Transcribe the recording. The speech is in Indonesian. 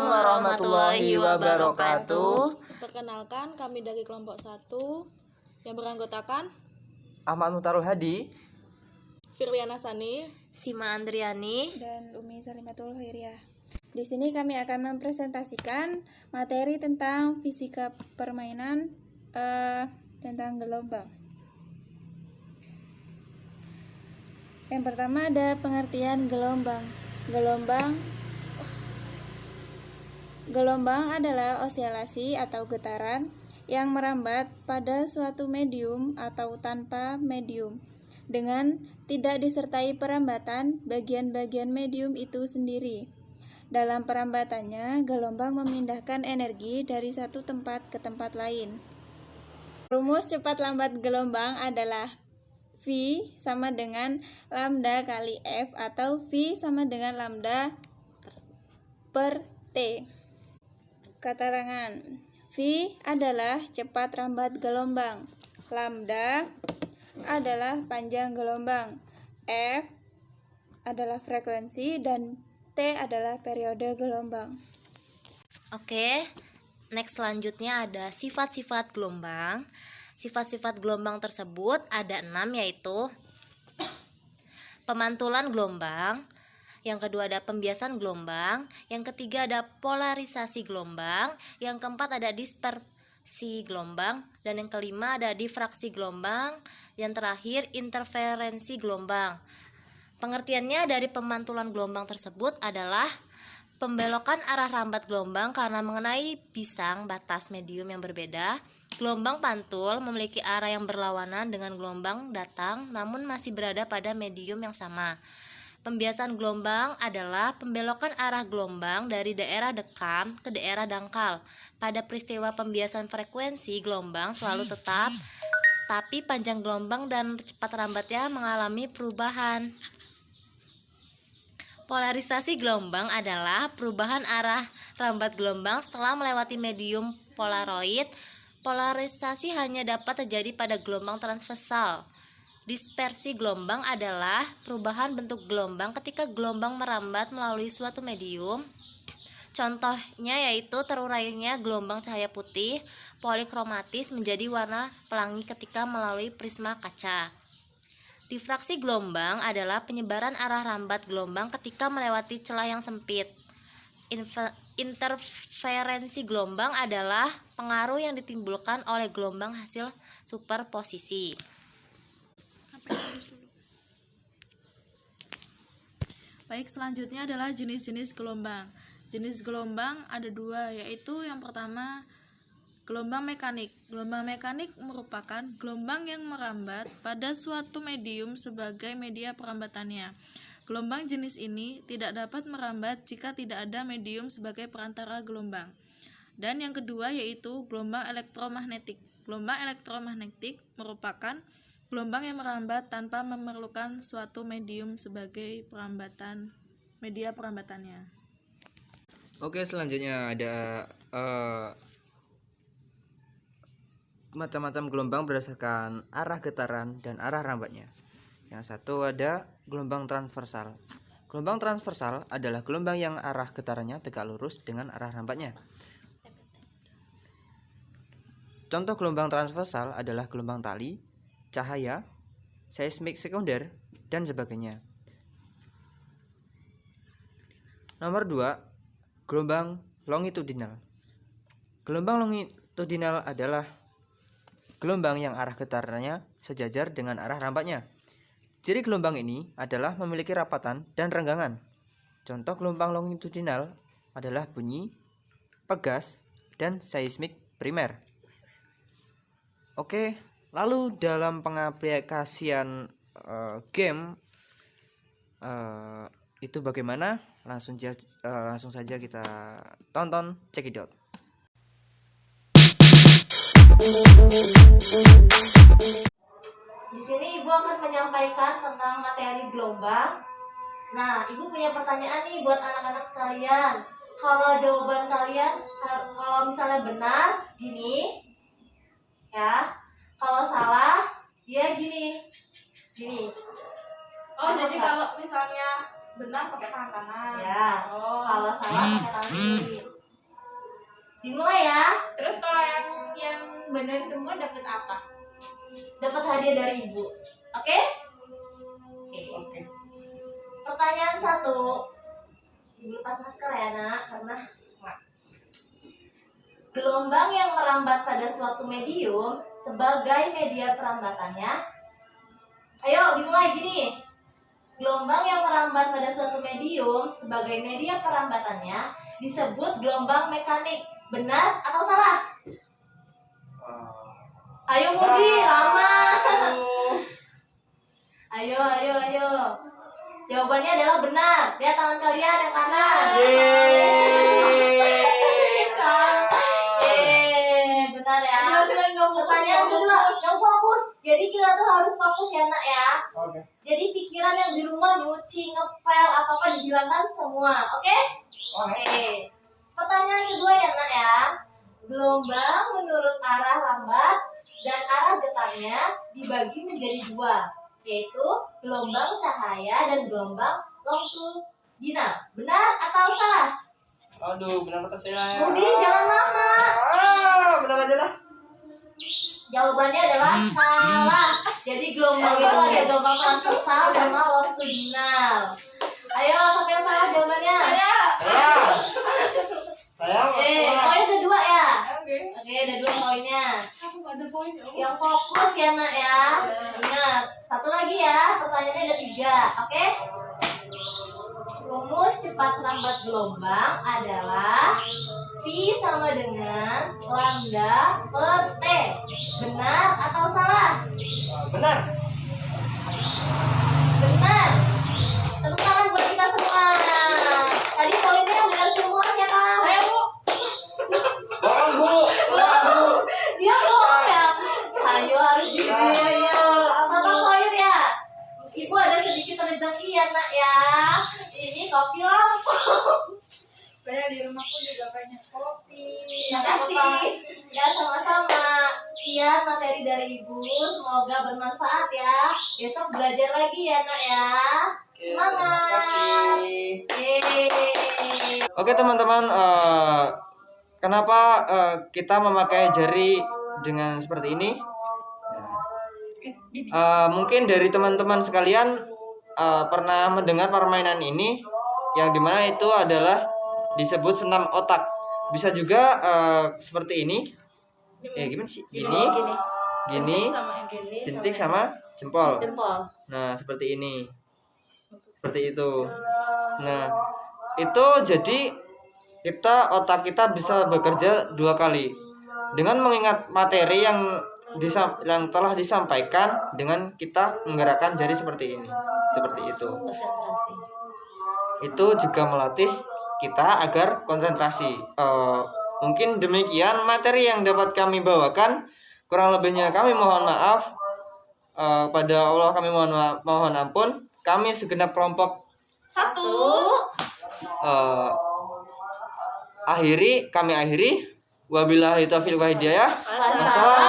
warahmatullahi wabarakatuh. Perkenalkan, kami dari kelompok 1 yang beranggotakan Ahmad Mutarul Hadi, Firliana Sani, Sima Andriani, dan Umi Salimatul Khairiyah. Di sini kami akan mempresentasikan materi tentang fisika permainan tentang gelombang. Yang pertama ada pengertian gelombang. Gelombang adalah osilasi atau getaran yang merambat pada suatu medium atau tanpa medium dengan tidak disertai perambatan bagian-bagian medium itu sendiri. Dalam perambatannya, gelombang memindahkan energi dari satu tempat ke tempat lain. Rumus cepat lambat gelombang adalah V sama dengan lambda kali F atau V sama dengan lambda per T. Keterangan: V adalah cepat rambat gelombang, lambda adalah panjang gelombang, F adalah frekuensi, dan T adalah periode gelombang. Oke, next selanjutnya ada sifat-sifat gelombang. Sifat-sifat gelombang tersebut ada 6, yaitu pemantulan gelombang, yang kedua ada pembiasan gelombang, yang ketiga ada polarisasi gelombang, yang keempat ada dispersi gelombang, dan yang kelima ada difraksi gelombang, yang terakhir interferensi gelombang. Pengertiannya dari pemantulan gelombang tersebut adalah pembelokan arah rambat gelombang karena mengenai bisang batas medium yang berbeda. Gelombang pantul memiliki arah yang berlawanan dengan gelombang datang namun masih berada pada medium yang sama. Pembiasan gelombang adalah pembelokan arah gelombang dari daerah dekam ke daerah dangkal. Pada peristiwa pembiasan frekuensi gelombang selalu tetap, tapi panjang gelombang dan cepat rambatnya mengalami perubahan. Polarisasi gelombang adalah perubahan arah rambat gelombang setelah melewati medium polaroid. Polarisasi hanya dapat terjadi pada gelombang transversal. Dispersi gelombang adalah perubahan bentuk gelombang ketika gelombang merambat melalui suatu medium. Contohnya yaitu terurainya gelombang cahaya putih polikromatis menjadi warna pelangi ketika melalui prisma kaca. Difraksi gelombang adalah penyebaran arah rambat gelombang ketika melewati celah yang sempit. Interferensi gelombang adalah pengaruh yang ditimbulkan oleh gelombang hasil superposisi. Baik, selanjutnya adalah jenis-jenis gelombang. Jenis gelombang ada 2, yaitu yang pertama gelombang mekanik. Gelombang mekanik merupakan gelombang yang merambat pada suatu medium sebagai media perambatannya. Gelombang jenis ini tidak dapat merambat jika tidak ada medium sebagai perantara gelombang. Dan yang kedua yaitu gelombang elektromagnetik. Gelombang elektromagnetik merupakan gelombang yang merambat tanpa memerlukan suatu medium sebagai media perambatannya. Oke, selanjutnya ada macam-macam gelombang berdasarkan arah getaran dan arah rambatnya. Yang satu ada gelombang transversal. Gelombang transversal adalah gelombang yang arah getarannya tegak lurus dengan arah rambatnya. Contoh gelombang transversal adalah gelombang tali, cahaya, seismik sekunder, dan sebagainya. Nomor 2, gelombang longitudinal. Gelombang longitudinal adalah gelombang yang arah getarannya sejajar dengan arah rambatnya. Ciri gelombang ini adalah memiliki rapatan dan renggangan. Contoh gelombang longitudinal adalah bunyi, pegas, dan seismik primer. Oke, lalu dalam pengaplikasian game itu bagaimana? Langsung saja kita tonton cekidot. Di sini Ibu akan menyampaikan tentang materi gelombang. Nah, Ibu punya pertanyaan nih buat anak-anak sekalian. Kalau jawaban kalian, kalau misalnya benar, gini, ya. Kalau salah, dia gini. Oh, jadi kalau misalnya benar pakai tangan kanan. Ya. Oh. Kalau salah pakai tangan kiri. Dimulai ya. Terus kalau yang benar semua dapat apa? Dapat hadiah dari ibu. Oke? Oke. Pertanyaan 1. Ibu lepas masker ya, Nak, karena gelombang yang merambat pada suatu medium sebagai media perambatannya. Ayo, dimulai gini. Gelombang yang merambat pada suatu medium sebagai media perambatannya disebut gelombang mekanik. Benar atau salah? Ayo Mudi, lama. Ayo. Jawabannya adalah benar. Lihat tangan kalian yang kanan. Benar ya. Pertanyaan kedua, yang fokus. Jadi kita tuh harus fokus ya, Nak ya. Jadi pikiran yang di rumah nyuci, ngepel, apa-apa dihilangkan semua. Oke? Oke. Pertanyaan kedua ya, Nak ya. Gelombang menurut arah lambat dan arah getarnya dibagi menjadi 2, yaitu gelombang cahaya dan gelombang longitudinal. Benar atau salah? Aduh, benar kata saya. Budi, jangan lama. Benar aja lah. Jawabannya adalah salah. Jadi gelombang itu ada gelombang transversal sama longitudinal. Ayo, siapa yang salah jawabannya? Saya Poin kedua ya. Oke. Oke, ada 2 poinnya. Aku nggak ada poin. Yang fokus ya, Nak ya. Ingat, satu lagi ya. Pertanyaannya ada 3. Oke? Rumus cepat lambat gelombang adalah V sama dengan lambda per T. Benar atau salah? benar. Benar. Tepuk tangan buat kita semua. Tadi poinnya yang benar semua siapa? Saya, Bu. Bohong, Bu. Dia bohong ya. Ayo harus jujur. Sama poin ya. Ibu ada sedikit rezeki ya, Nak ya. Ini kopi lampu. Saya di rumahku juga banyak kopi. Terima kasih. Ya, sama-sama. Sekian materi dari Ibu. Semoga bermanfaat ya. Besok belajar lagi ya, Nak ya. Semangat. Yeay. Oke teman-teman, kenapa kita memakai jari dengan seperti ini? Mungkin dari teman-teman sekalian pernah mendengar permainan ini, yang dimana itu adalah disebut senam otak. Bisa juga seperti ini. Gimana sih? Gini, jentik sama jempol. Nah, seperti ini. Seperti itu. Nah, itu jadi otak kita bisa bekerja 2 kali dengan mengingat materi yang telah disampaikan dengan kita menggerakkan jari seperti ini, seperti itu. Konsentrasi. Itu juga melatih kita agar konsentrasi. Mungkin demikian materi yang dapat kami bawakan. Kurang lebihnya kami mohon maaf. Pada Allah kami mohon ampun. Kami segenap kelompok 1. kami akhiri. Wabillahi taufiq wal hidayah. Wassalamualaikum